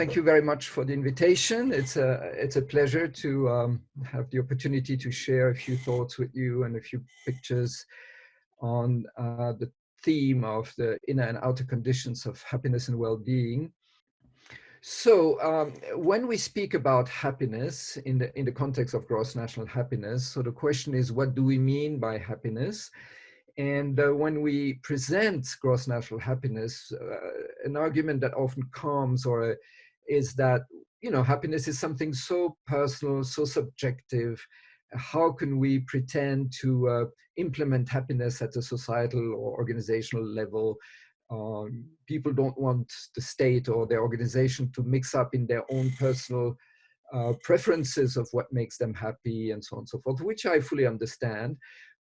thank you very much for the invitation. It's a pleasure to have the opportunity to share a few thoughts with you and a few pictures on the theme of the inner and outer conditions of happiness and well-being. So when we speak about happiness in the context of gross national happiness, so the question is, what do we mean by happiness? And when we present gross national happiness, an argument that often comes is that, you know, happiness is something so personal, so subjective. How can we pretend to implement happiness at a societal or organizational level? People don't want the state or their organization to mix up in their own personal preferences of what makes them happy and so on and so forth, which I fully understand.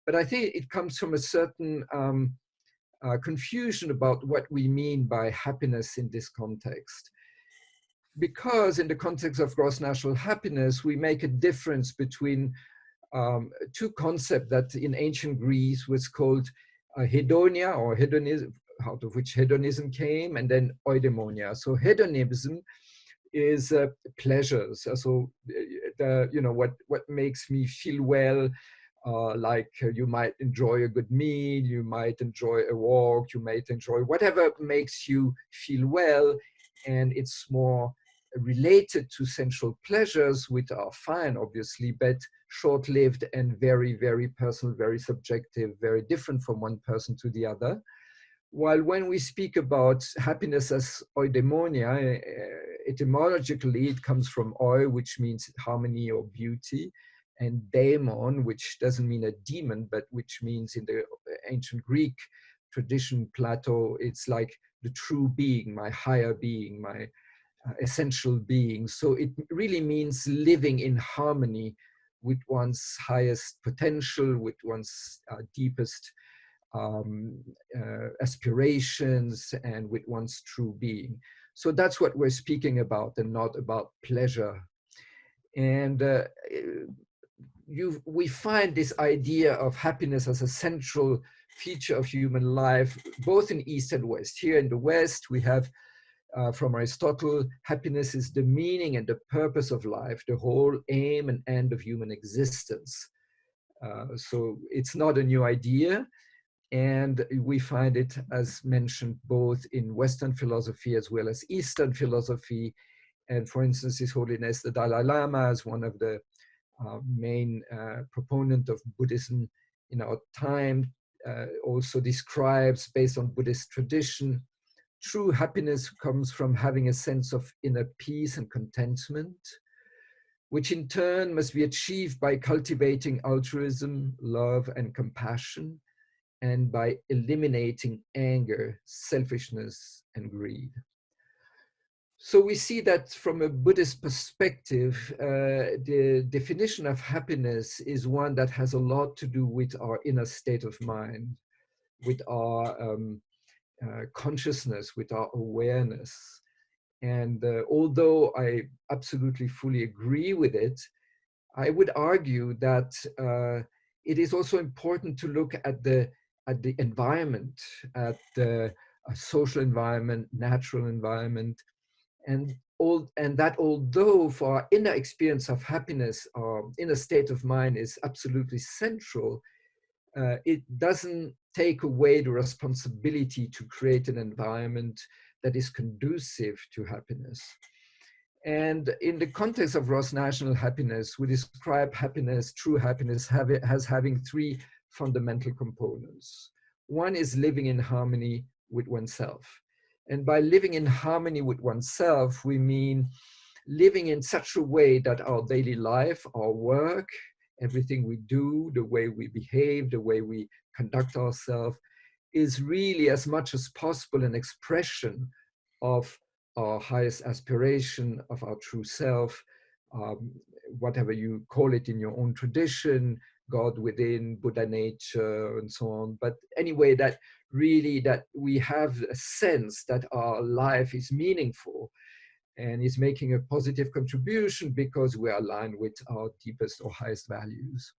But I think it comes from a certain confusion about what we mean by happiness in this context. Because in the context of gross national happiness, we make a difference between two concepts that in ancient Greece was called hedonia, or hedonism, out of which hedonism came, and then eudaimonia. So hedonism is pleasures. So you know, what makes me feel well. Like you might enjoy a good meal, you might enjoy a walk, you might enjoy whatever makes you feel well, and it's more related to sensual pleasures, which are fine, obviously, but short-lived and very, very personal, very subjective, very different from one person to the other. While when we speak about happiness as eudaimonia, etymologically it comes from eu, which means harmony or beauty, and daemon, which doesn't mean a demon, but which means in the ancient Greek tradition, Plato, it's like the true being, my higher being, my essential being. So it really means living in harmony with one's highest potential, with one's deepest aspirations, and with one's true being. So that's what we're speaking about, and not about pleasure. And we find this idea of happiness as a central feature of human life, both in East and West. Here in the West, we have from Aristotle, happiness is the meaning and the purpose of life, the whole aim and end of human existence. So it's not a new idea. And we find it, as mentioned, both in Western philosophy as well as Eastern philosophy. And for instance, His Holiness the Dalai Lama is one of the main proponent of Buddhism in our time, also describes, based on Buddhist tradition, true happiness comes from having a sense of inner peace and contentment, which in turn must be achieved by cultivating altruism, love, and compassion, and by eliminating anger, selfishness, and greed. So we see that from a Buddhist perspective, the definition of happiness is one that has a lot to do with our inner state of mind, with our consciousness, with our awareness. And although I absolutely fully agree with it, I would argue that it is also important to look at the environment, at the social environment, natural environment, and that although for our inner experience of happiness, our inner state of mind is absolutely central, it doesn't take away the responsibility to create an environment that is conducive to happiness. And in the context of gross national happiness, we describe happiness, true happiness, as having three fundamental components. One is living in harmony with oneself. And by living in harmony with oneself, we mean living in such a way that our daily life, our work, everything we do, the way we behave, the way we conduct ourselves, is really as much as possible an expression of our highest aspiration, of our true self, whatever you call it in your own tradition, God within, Buddha nature, and so on. But anyway, that really that we have a sense that our life is meaningful and is making a positive contribution because we are aligned with our deepest or highest values.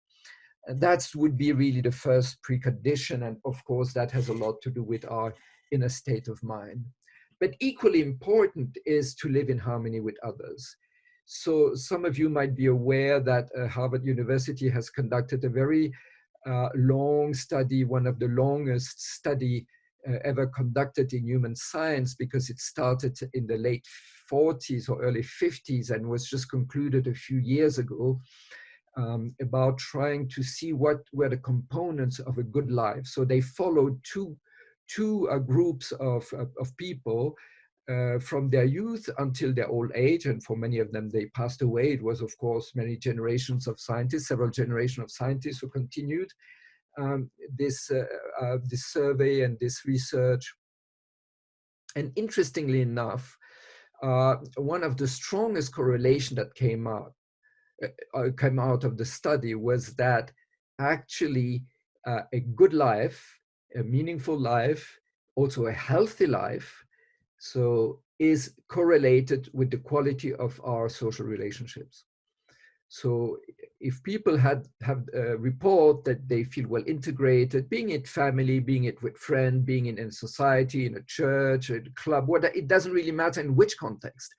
And that would be really the first precondition. And of course, that has a lot to do with our inner state of mind. But equally important is to live in harmony with others. So some of you might be aware that Harvard University has conducted a very long study, one of the longest study ever conducted in human science, because it started in the late 40s or early 50s and was just concluded a few years ago, about trying to see what were the components of a good life. So they followed two groups of people from their youth until their old age, and for many of them they passed away. It was, of course, many generations of scientists, several generations of scientists who continued this survey and this research. And interestingly enough, one of the strongest correlation that came out of the study was that actually a good life, a meaningful life, also a healthy life, so is correlated with the quality of our social relationships. So if people have a report that they feel well integrated, being it family, being it with friends, being in a society, in a church, a club, it doesn't really matter in which context,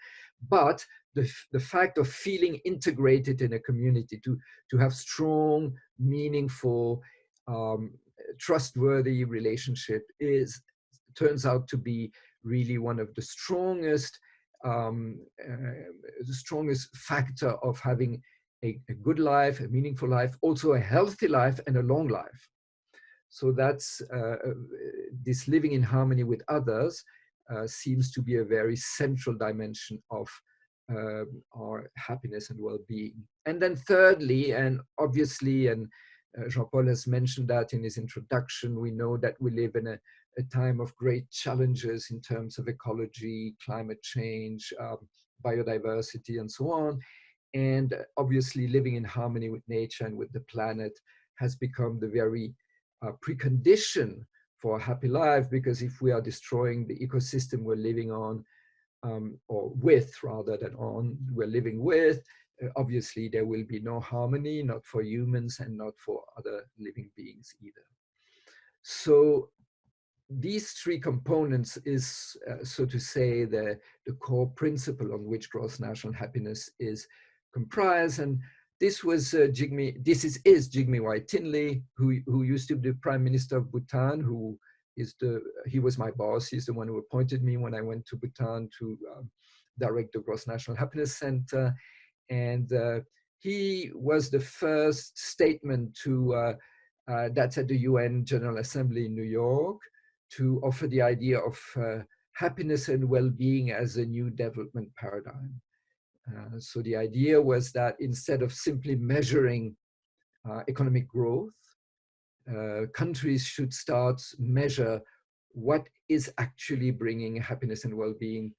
but the fact of feeling integrated in a community, to have strong, meaningful, trustworthy relationship turns out to be really one of the strongest factor of having a good life, a meaningful life, also a healthy life and a long life. So that's this living in harmony with others seems to be a very central dimension of our happiness and well-being. And then thirdly, and obviously, and Jean-Paul has mentioned that in his introduction, we know that we live in a time of great challenges in terms of ecology, climate change, biodiversity, and so on. And obviously living in harmony with nature and with the planet has become the very precondition for a happy life, because if we are destroying the ecosystem we're living on, or with rather than on, we're living with, obviously there will be no harmony, not for humans and not for other living beings either. So these three components is, so to say, the core principle on which gross national happiness is comprised. And this was Jigme Y. Tinley, who used to be the Prime Minister of Bhutan, he was my boss. He's the one who appointed me when I went to Bhutan to direct the Gross National Happiness Center. And he was the first statement that's at the UN General Assembly in New York, to offer the idea of happiness and well-being as a new development paradigm. So the idea was that instead of simply measuring economic growth, countries should start measure what is actually bringing happiness and well-being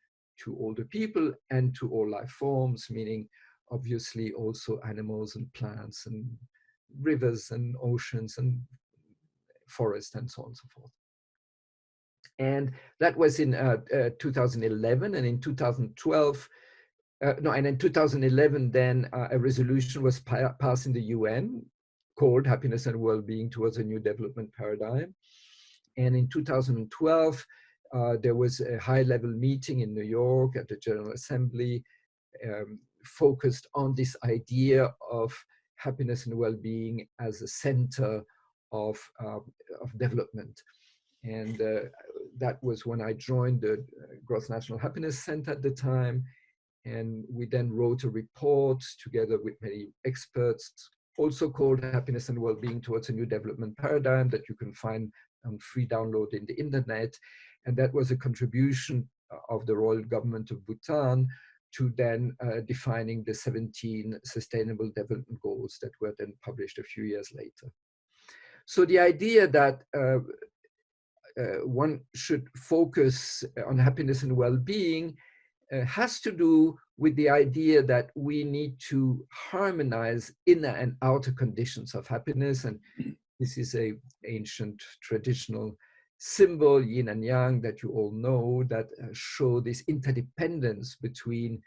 to all the people and to all life forms, meaning obviously also animals and plants and rivers and oceans and forests and so on and so forth. And that was in 2011, and in 2012, and in 2011, then a resolution was passed in the UN called Happiness and Well-being Towards a New Development Paradigm. And in 2012, there was a high-level meeting in New York at the General Assembly focused on this idea of happiness and well-being as a center of development. And that was when I joined the Gross National Happiness Center at the time. And we then wrote a report together with many experts, also called Happiness and Well-being Towards a New Development Paradigm, that you can find on free download in the internet. And that was a contribution of the Royal Government of Bhutan to then defining the 17 Sustainable Development Goals that were then published a few years later. So the idea that one should focus on happiness and well-being has to do with the idea that we need to harmonize inner and outer conditions of happiness. And this is an ancient traditional symbol, yin and yang, that you all know, that show this interdependence between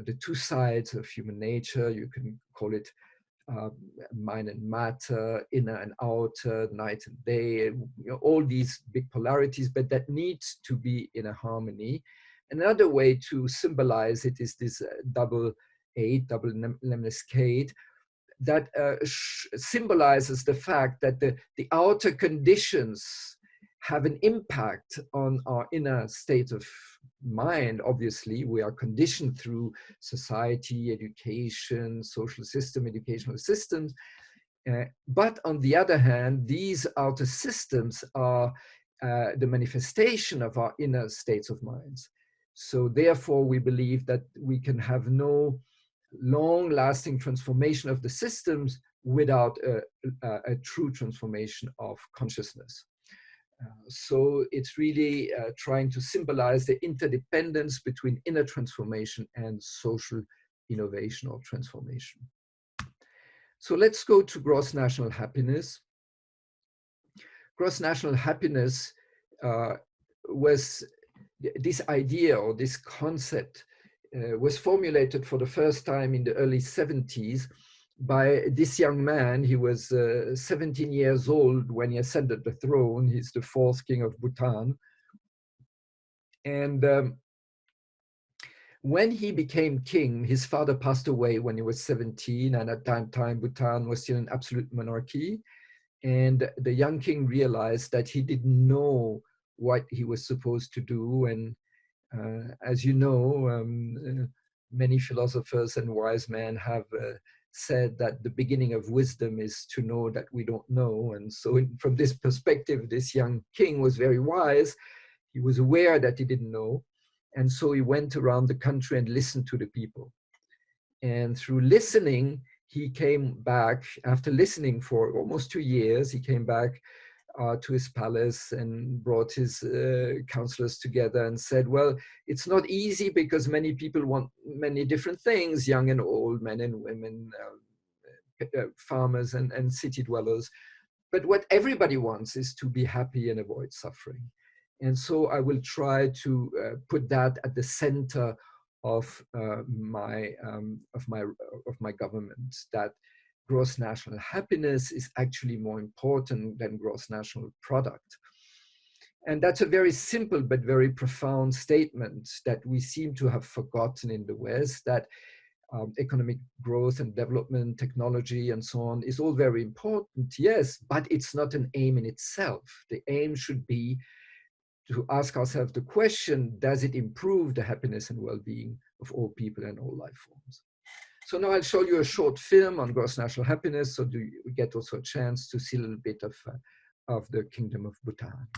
the two sides of human nature. You can call it mind and matter, inner and outer, night and day, all these big polarities, but that needs to be in a harmony. Another way to symbolize it is this double lemnis gate, that symbolizes the fact that the outer conditions have an impact on our inner state of mind. Obviously, we are conditioned through society, education, social system, educational systems. But on the other hand, these outer systems are the manifestation of our inner states of minds. So therefore, we believe that we can have no long-lasting transformation of the systems without a true transformation of consciousness. So it's really trying to symbolize the interdependence between inner transformation and social innovation or transformation. So let's go to gross national happiness. Gross national happiness was this idea or this concept was formulated for the first time in the early 70s by this young man. He was 17 years old when he ascended the throne. He's the fourth king of Bhutan. And when he became king, his father passed away when he was 17, and at that time Bhutan was still an absolute monarchy. And the young king realized that he didn't know what he was supposed to do. And as you know, many philosophers and wise men have said that the beginning of wisdom is to know that we don't know. And so from this perspective, this young king was very wise. He was aware that he didn't know. And so he went around the country and listened to the people. And through listening, he came back, after listening for almost 2 years, he came back to his palace and brought his counselors together and said, well, it's not easy because many people want many different things, young and old, men and women, farmers and city dwellers. But what everybody wants is to be happy and avoid suffering. And so I will try to put that at the center of my government, that gross national happiness is actually more important than gross national product. And that's a very simple but very profound statement that we seem to have forgotten in the West, that economic growth and development, technology and so on is all very important, yes, but it's not an aim in itself. The aim should be to ask ourselves the question, does it improve the happiness and well-being of all people and all life forms? So now I'll show you a short film on gross national happiness, so you get also a chance to see a little bit of the Kingdom of Bhutan.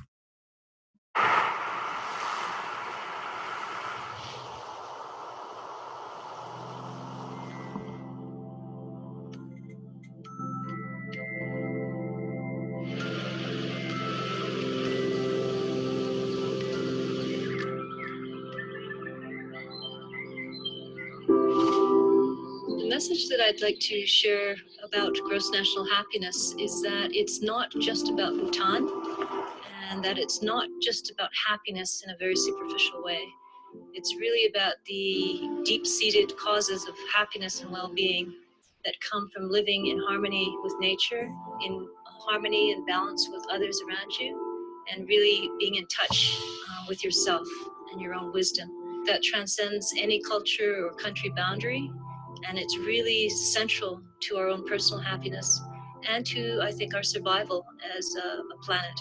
The message that I'd like to share about gross national happiness is that it's not just about Bhutan, and that it's not just about happiness in a very superficial way. It's really about the deep-seated causes of happiness and well-being that come from living in harmony with nature, in harmony and balance with others around you, and really being in touch with yourself and your own wisdom. That transcends any culture or country boundary, and it's really central to our own personal happiness and to, I think, our survival as a planet.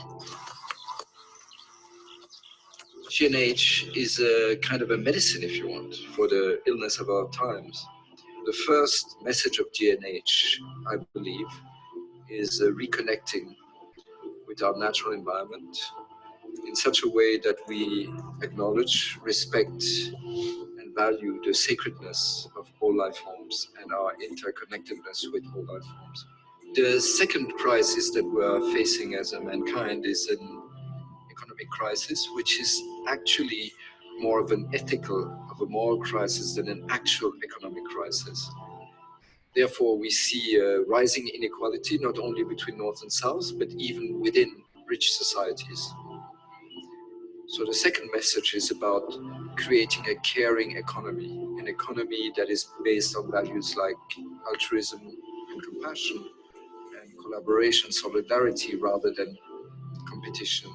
GNH is a kind of a medicine, if you want, for the illness of our times. The first message of GNH, I believe, is reconnecting with our natural environment in such a way that we acknowledge, respect, and value the sacredness of all life forms and our interconnectedness with all life forms. The second crisis that we are facing as a mankind is an economic crisis, which is actually more of an ethical, of a moral crisis than an actual economic crisis. Therefore, we see rising inequality, not only between North and South, but even within rich societies. So the second message is about creating a caring economy, an economy that is based on values like altruism, and compassion and collaboration, solidarity, rather than competition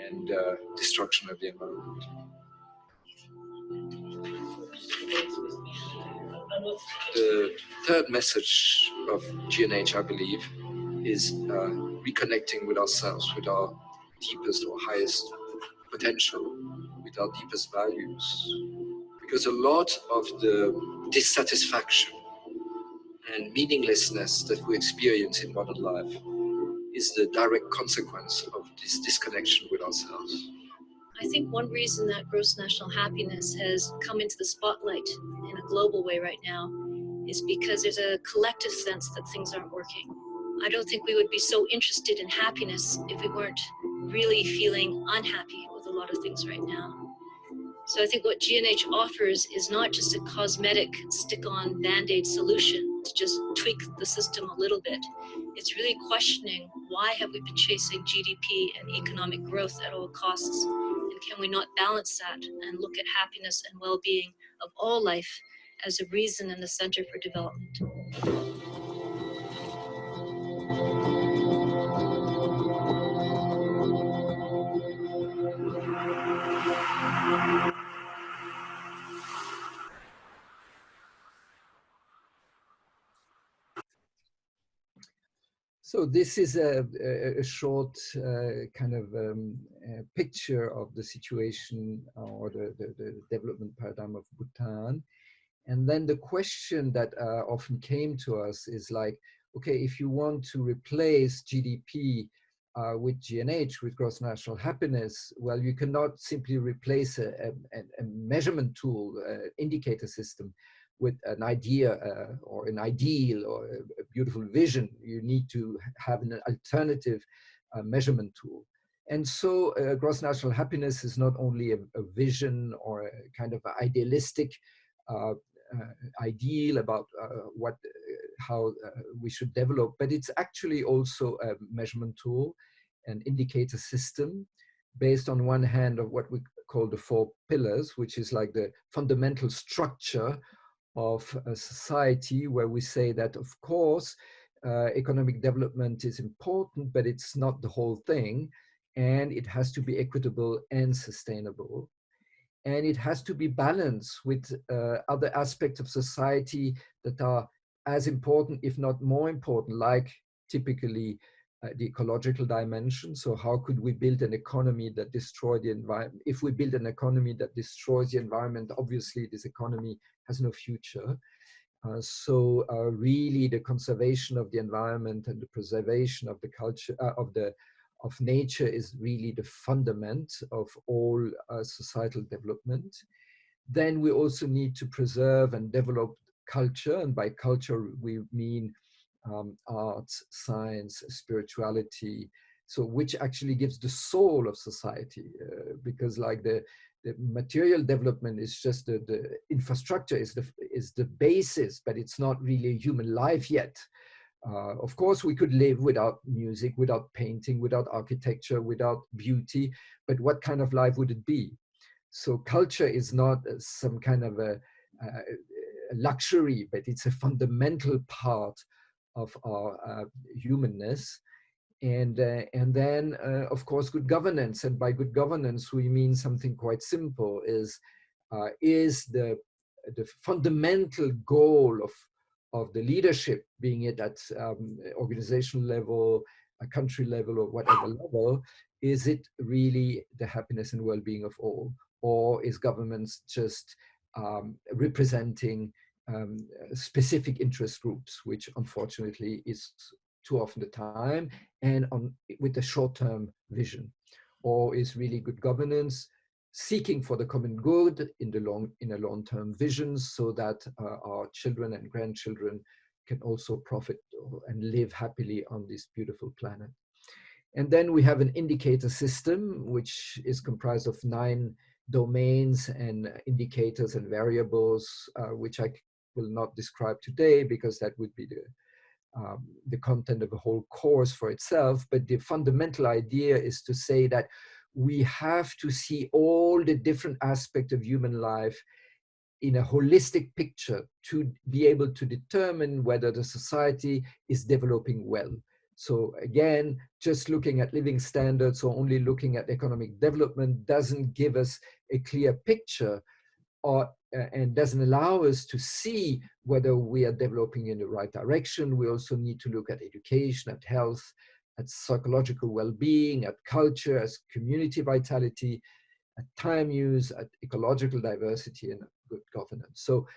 and destruction of the environment. The third message of G&H, I believe, is reconnecting with ourselves, with our deepest or highest potential, with our deepest values. Because a lot of the dissatisfaction and meaninglessness that we experience in modern life is the direct consequence of this disconnection with ourselves. I think one reason that gross national happiness has come into the spotlight in a global way right now is because there's a collective sense that things aren't working. I don't think we would be so interested in happiness if we weren't really feeling unhappy with a lot of things right now. So I think what G&H offers is not just a cosmetic stick-on Band-Aid solution to just tweak the system a little bit. It's really questioning, why have we been chasing GDP and economic growth at all costs? And can we not balance that and look at happiness and well-being of all life as a reason and the center for development? So this is a short kind of picture of the situation or the development paradigm of Bhutan. And then the question that often came to us is like, okay, if you want to replace GDP with G&H, with gross national happiness, well, you cannot simply replace a measurement tool, indicator system, with an idea or an ideal or a beautiful vision. You need to have an alternative measurement tool. And so gross national happiness is not only a vision or a kind of idealistic ideal about how we should develop, but it's actually also a measurement tool, an indicator system, based on one hand of what we call the 4 pillars, which is like the fundamental structure of a society, where we say that, of course, economic development is important, but it's not the whole thing, and it has to be equitable and sustainable. And it has to be balanced with other aspects of society that are as important, if not more important, like typically the ecological dimension. So how could we build an economy that destroys the environment? If we build an economy that destroys the environment, obviously this economy has no future. So really the conservation of the environment and the preservation of the culture, of nature is really the fundament of all societal development. Then we also need to preserve and develop culture, and by culture we mean arts, science, spirituality, so which actually gives the soul of society, because like the material development is just the infrastructure, is the basis, but it's not really a human life yet. Of course, we could live without music, without painting, without architecture, without beauty, but what kind of life would it be? So culture is not some kind of a luxury, but it's a fundamental part of our humanness. And then, of course, good governance. And by good governance, we mean something quite simple, is the fundamental goal of the leadership, being it at organizational level, a country level, or whatever level, is it really the happiness and well-being of all? Or is governments just representing specific interest groups, which unfortunately is too often the time, and with a short-term vision? Or is really good governance seeking for the common good in a long-term vision, so that our children and grandchildren can also profit and live happily on this beautiful planet? And then we have an indicator system, which is comprised of 9 domains and indicators and variables, which I will not describe today because that would be the content of a whole course for itself. But the fundamental idea is to say that we have to see all the different aspects of human life in a holistic picture to be able to determine whether the society is developing well. So again, just looking at living standards or only looking at economic development doesn't give us a clear picture, or and doesn't allow us to see whether we are developing in the right direction. We also need to look at education, at health, at psychological well-being, at culture, as community vitality, at time use, at ecological diversity, and good governance. So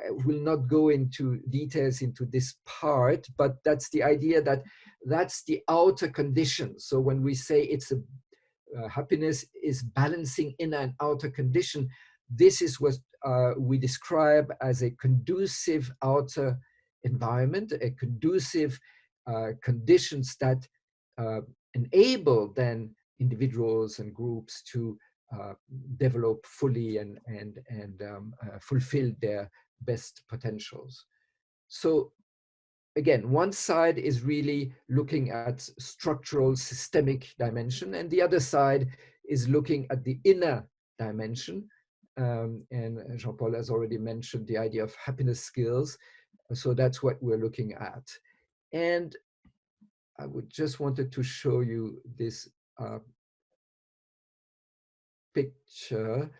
I will not go into details into this part, but that's the idea, that that's the outer condition. So when we say it's a happiness is balancing inner and outer condition, this is what we describe as a conducive outer environment, a conducive conditions that enable then individuals and groups to develop fully and fulfill their best potentials. So again, one side is really looking at structural systemic dimension, and the other side is looking at the inner dimension. And Jean-Paul has already mentioned the idea of happiness skills. So that's what we're looking at. And I would just wanted to show you this picture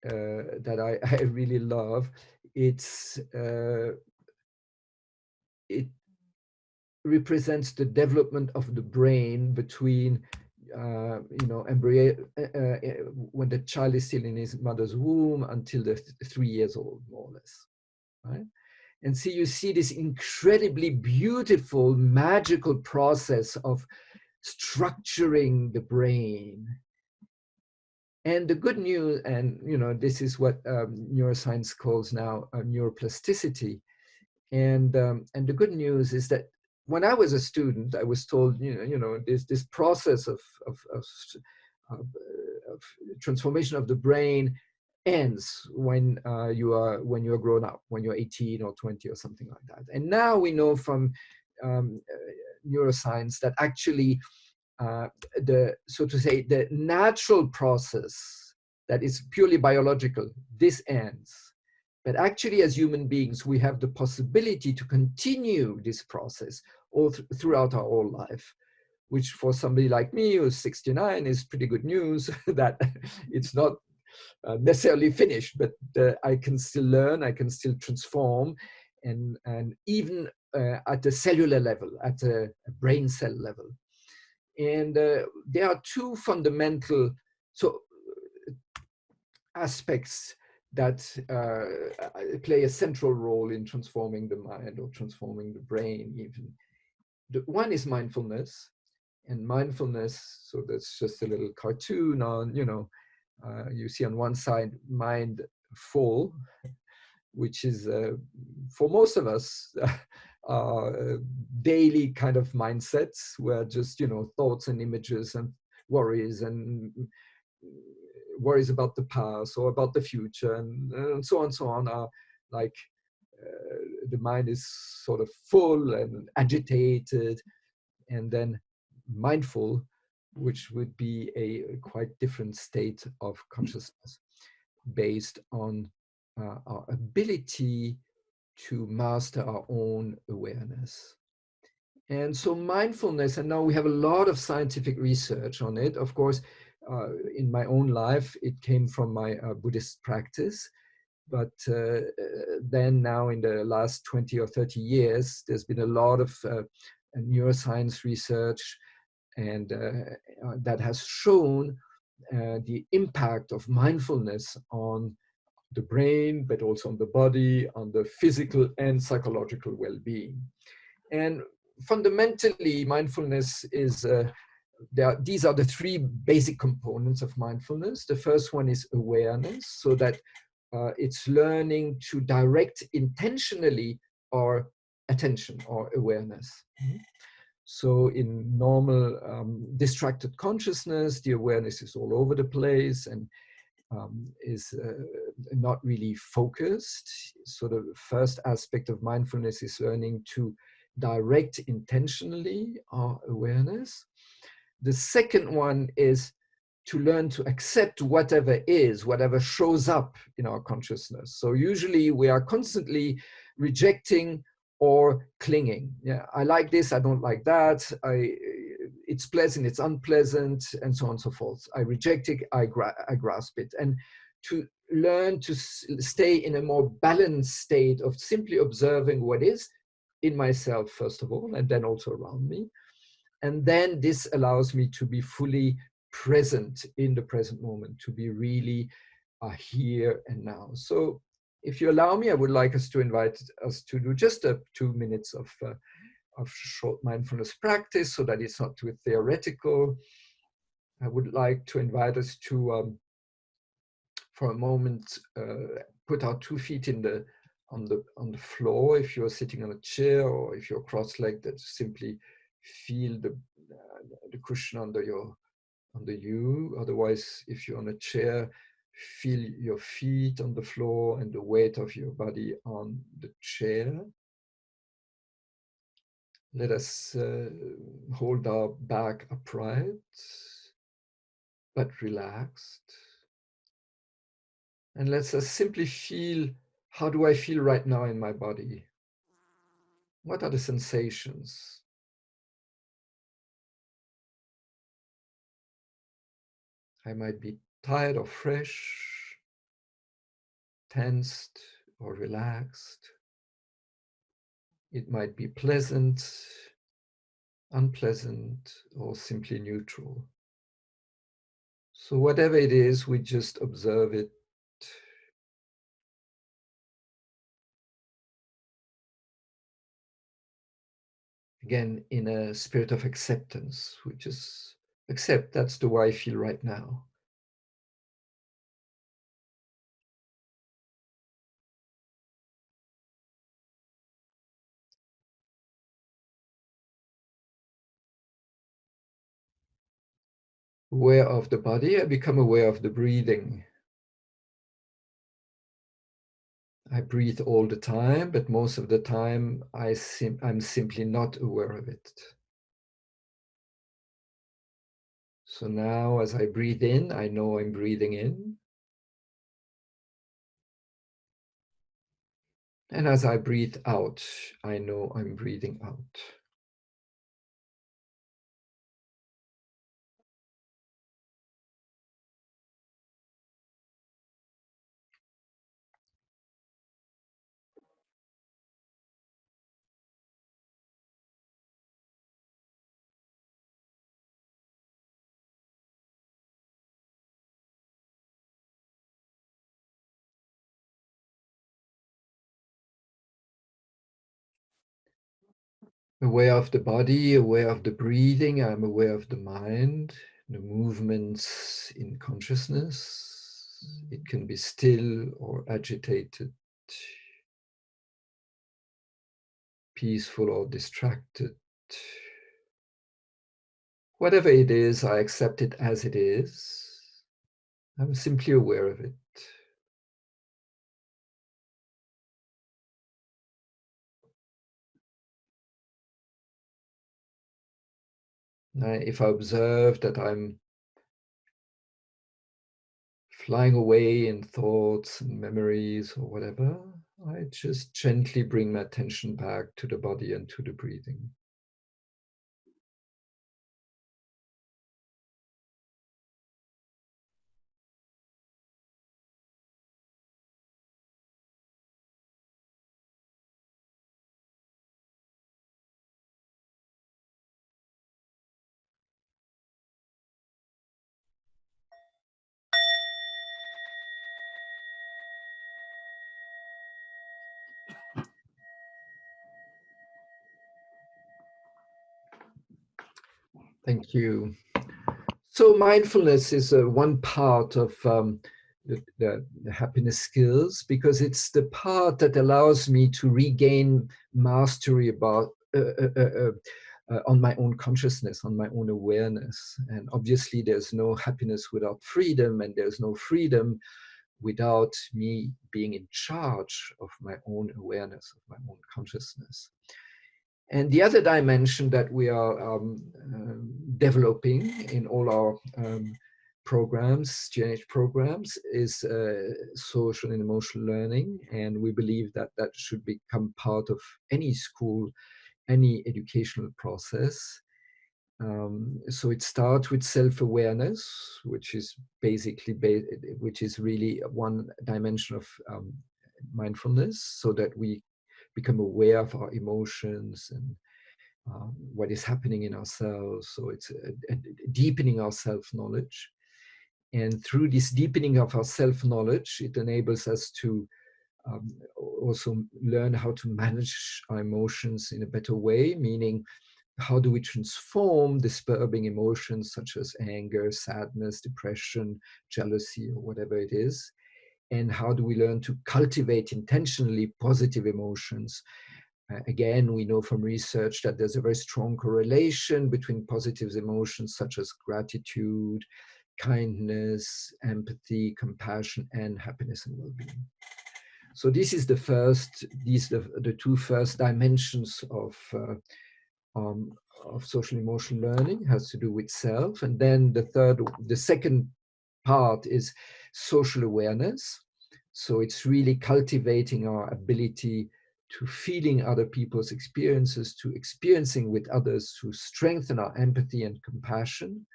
that I really love. It represents the development of the brain between embryo when the child is still in his mother's womb until they're 3 years old, more or less, right? And so you see this incredibly beautiful, magical process of structuring the brain. And the good news, and this is what neuroscience calls now neuroplasticity. And the good news is that when I was a student, I was told, this process of transformation of the brain ends when you are grown up, when you're 18 or 20 or something like that. And now we know from neuroscience that actually the natural process that is purely biological, this ends. But actually, as human beings, we have the possibility to continue this process all throughout our whole life, which for somebody like me who's 69 is pretty good news that it's not necessarily finished, but I can still learn, I can still transform, and even at a cellular level, at a brain cell level. And there are two fundamental aspects that play a central role in transforming the mind or transforming the brain even. One is mindfulness, and mindfulness, so that's just a little cartoon on, you see on one side, mindful, which is for most of us, daily kind of mindsets where just, thoughts and images and worries about the past or about the future and so on are like the mind is sort of full and agitated. And then mindful, which would be a quite different state of consciousness based on our ability to master our own awareness. And so mindfulness, and now we have a lot of scientific research on it. Of course, in my own life, it came from my Buddhist practice. But then now in the last 20 or 30 years, there's been a lot of neuroscience research and that has shown the impact of mindfulness on the brain, but also on the body, on the physical and psychological well-being. And fundamentally, mindfulness is, these are the three basic components of mindfulness. The first one is awareness, so that it's learning to direct intentionally our attention or awareness. Mm-hmm. So in normal distracted consciousness, the awareness is all over the place and is not really focused. So the first aspect of mindfulness is learning to direct intentionally our awareness. The second one is to learn to accept whatever is, whatever shows up in our consciousness. So usually we are constantly rejecting or clinging. Yeah, I like this, I don't like that. It's pleasant, it's unpleasant, and so on and so forth. I reject it, I grasp it. And to learn to stay in a more balanced state of simply observing what is in myself, first of all, and then also around me. And then this allows me to be fully present in the present moment, to be really here and now. So if you allow me, I would like us to invite us to do just 2 minutes of short mindfulness practice, so that it's not too theoretical. I would like to invite us to, for a moment, put our 2 feet on the floor. If you're sitting on a chair, or if you're cross-legged, that simply feel the cushion under you. Otherwise, if you're on a chair, feel your feet on the floor and the weight of your body on the chair. Let us hold our back upright, but relaxed. And let's just simply feel, how do I feel right now in my body? What are the sensations? I might be tired or fresh, tensed or relaxed. It might be pleasant, unpleasant, or simply neutral. So whatever it is, we just observe it. Again, in a spirit of acceptance, we just accept that's the way I feel right now. Aware of the body, I become aware of the breathing. I breathe all the time, but most of the time I'm simply not aware of it. So now as I breathe in, I know I'm breathing in. And as I breathe out, I know I'm breathing out. Aware of the body, aware of the breathing, I'm aware of the mind, the movements in consciousness. It can be still or agitated, peaceful or distracted. Whatever it is, I accept it as it is. I'm simply aware of it. If I observe that I'm flying away in thoughts and memories or whatever, I just gently bring my attention back to the body and to the breathing. Thank you. So mindfulness is one part of the happiness skills, because it's the part that allows me to regain mastery about on my own consciousness, on my own awareness. And obviously there's no happiness without freedom, and there's no freedom without me being in charge of my own awareness, of my own consciousness. And the other dimension that we are developing in all our programs, GNH programs, is social and emotional learning. And we believe that that should become part of any school, any educational process. So it starts with self-awareness, which is basically, which is really one dimension of mindfulness, so that we become aware of our emotions and what is happening in ourselves. So it's a deepening our self-knowledge. And through this deepening of our self-knowledge, it enables us to also learn how to manage our emotions in a better way, meaning how do we transform disturbing emotions such as anger, sadness, depression, jealousy, or whatever it is, and how do we learn to cultivate intentionally positive emotions. Again, we know from research that there's a very strong correlation between positive emotions such as gratitude, kindness, empathy, compassion, and happiness and well-being. So this is the first, these are the two first dimensions of social emotional learning, has to do with self. And then the second part is social awareness. So it's really cultivating our ability to feeling other people's experiences, to experiencing with others, to strengthen our empathy and compassion,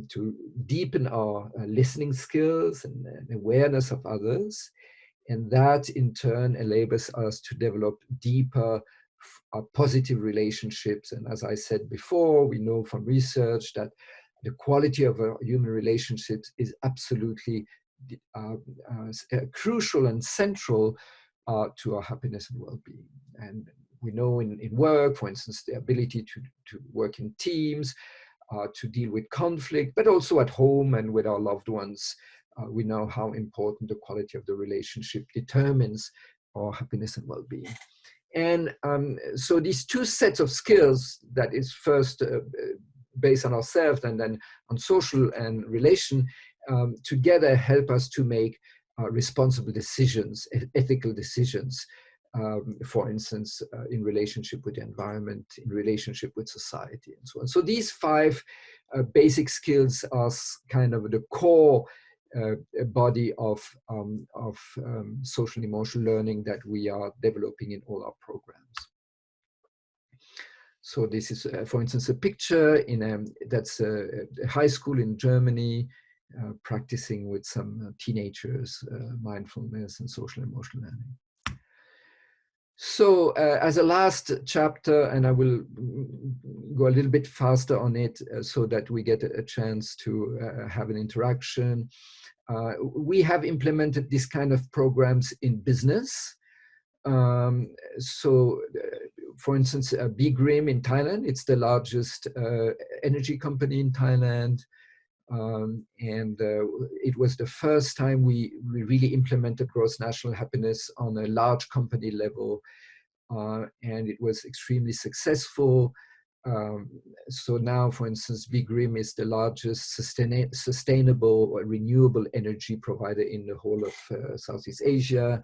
to deepen our listening skills and awareness of others. And that in turn enables us to develop deeper positive relationships. And as I said before, we know from research that the quality of our human relationships is absolutely crucial and central to our happiness and well-being. And we know in work, for instance, the ability to work in teams, to deal with conflict, but also at home and with our loved ones. We know how important the quality of the relationship determines our happiness and well-being. And so these two sets of skills, that is first based on ourselves and then on social and relation, together help us to make responsible decisions, ethical decisions, for instance, in relationship with the environment, in relationship with society, and so on. So these five basic skills are kind of the core body of social and emotional learning that we are developing in all our programs. So this is, for instance, a picture in that's a high school in Germany, practicing with some teenagers mindfulness and social and emotional learning. So as a last chapter, and I will go a little bit faster on it so that we get a chance to have an interaction. We have implemented this kind of programs in business. For instance, Bigrim in Thailand, it's the largest energy company in Thailand. It was the first time we really implemented gross national happiness on a large company level. And it was extremely successful. So now, for instance, Bigrim is the largest sustainable or renewable energy provider in the whole of Southeast Asia.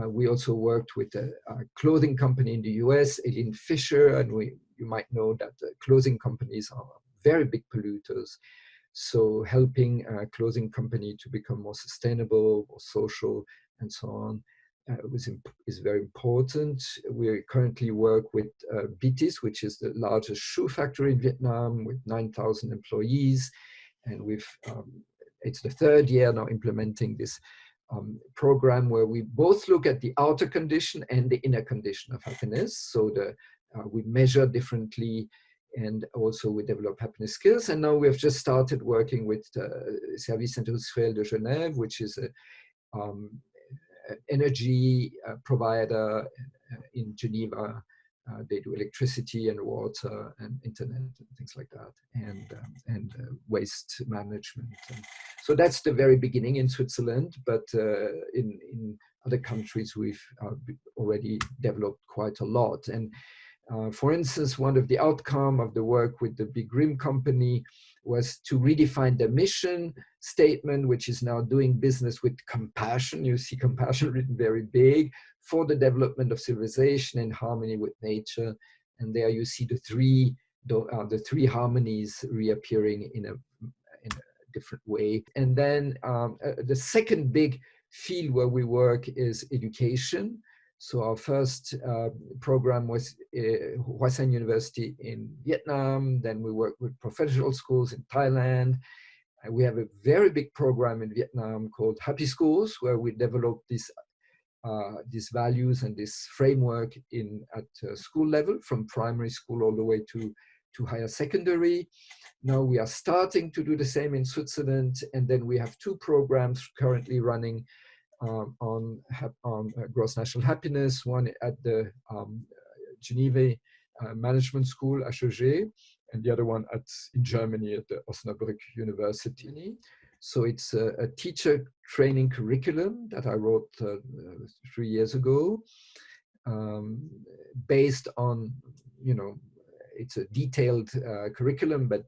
We also worked with a clothing company in the US, Eileen Fisher, and you might know that clothing companies are very big polluters. So helping a clothing company to become more sustainable, more social, and so on is very important. We currently work with BTS, which is the largest shoe factory in Vietnam with 9,000 employees. And it's the third year now implementing this program where we both look at the outer condition and the inner condition of happiness. So we measure differently, and also we develop happiness skills. And now we have just started working with Service Industriel de Genève, which is an energy provider in Geneva. They do electricity and water and internet and things like that, and waste management. And so that's the very beginning in Switzerland, but in other countries we've already developed quite a lot. And for instance, one of the outcomes of the work with the Bigrim company was to redefine the mission statement, which is now doing business with compassion. You see compassion written very big, for the development of civilization in harmony with nature. And there you see the three harmonies reappearing in a different way. And then the second big field where we work is education. So our first program was Hoa San University in Vietnam. Then we worked with professional schools in Thailand. And we have a very big program in Vietnam called Happy Schools, where we develop these values and this framework at school level, from primary school all the way to higher secondary. Now we are starting to do the same in Switzerland, and then we have two programs currently running on gross national happiness, one at the Geneva Management School, HEG, and the other one in Germany at the Osnabrück University. So it's a teacher training curriculum that I wrote 3 years ago, based on, it's a detailed curriculum, but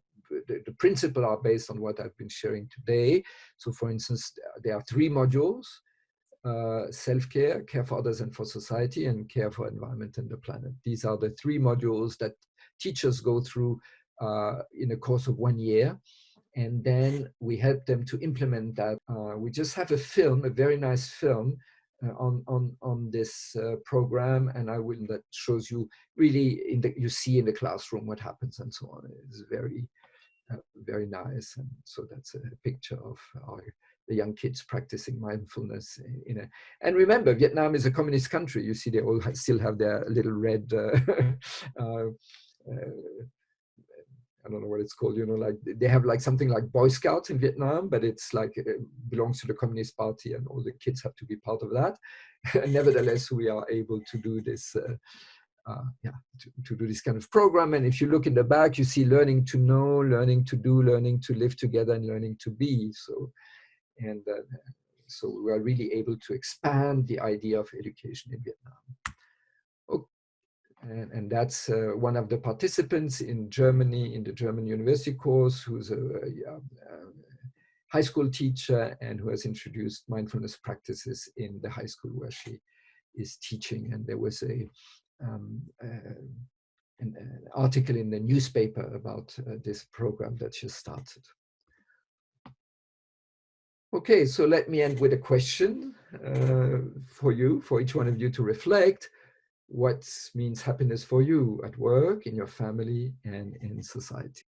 the principles are based on what I've been sharing today. So for instance, there are 3 modules: self-care, care for others and for society, and care for environment and the planet. These are the 3 modules that teachers go through in a course of 1 year. And then we help them to implement that. We just have a film, a very nice film on this program, and that shows you really, you see in the classroom what happens and so on. It's very, very nice. And so that's a picture of the young kids practicing mindfulness and remember, Vietnam is a communist country. You see, they all still have their little red I don't know what it's called, like they have like something like Boy Scouts in Vietnam, but it's like it belongs to the Communist Party, and all the kids have to be part of that. Nevertheless, we are able to do this, to do this kind of program. And if you look in the back, you see learning to know, learning to do, learning to live together, and learning to be. So we are really able to expand the idea of education in Vietnam. Okay. And that's one of the participants in Germany, in the German university course, who's a high school teacher and who has introduced mindfulness practices in the high school where she is teaching. And there was an article in the newspaper about this program that she started. Okay, so let me end with a question for each one of you to reflect. What means happiness for you at work, in your family, and in society?